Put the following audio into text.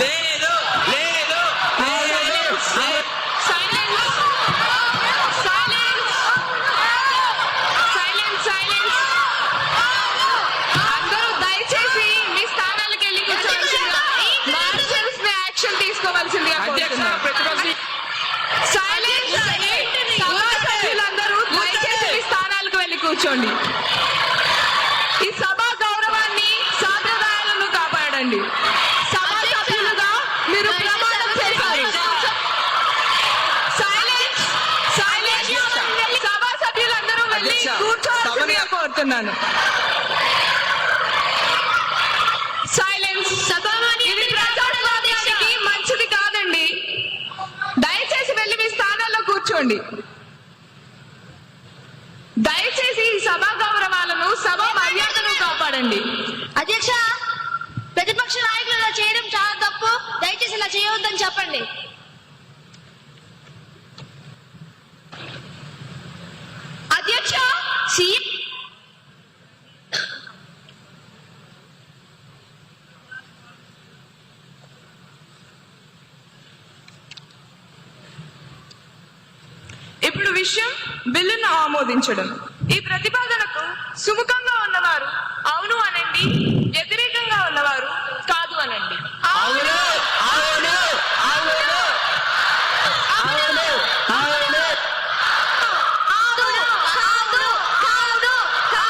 లేదు లేదు అందరూ దయచేసి మీ స్థానాలకు వెళ్ళి కూర్చోవలసిందిగా, మార్షల్స్ ని యాక్షన్ తీసుకోవాల్సిందిగా కోరుతున్నాను. సైలెన్స్. సభా సభ్యులందరూ దయచేసి మీ స్థానాలకు వెళ్ళి కూర్చోండి. ఈ సభా గౌరవాన్ని, సాంప్రదాయాలను కాపాడండి. సభా సభ్యులుగా మీరు ప్రమాణం చేశారు. సైలెన్స్. సభా సభ్యులందరూ వెళ్ళి కూర్చోవాల్సిందిగా కోరుతున్నాను. సైలెన్స్. ఇది ప్రజాస్వామ్యానికి మంచిది కాదండి. దయచేసి వెళ్ళి మీ స్థానాల్లో కూర్చోండి. దయచేసి ఈ సభా గౌరవాలను, సభా మర్యాదను కాపాడండి. అధ్యక్ష, ప్రతిపక్ష నాయకులు ఇలా చేయడం చాలా తప్పు. దయచేసి ఇలా చేయవద్దని చెప్పండి. అధ్యక్ష, సీఎం ఇప్పుడు విషయం బిల్లును ఆమోదించడం. ఈ ప్రతిపాదనకు సుముఖంగా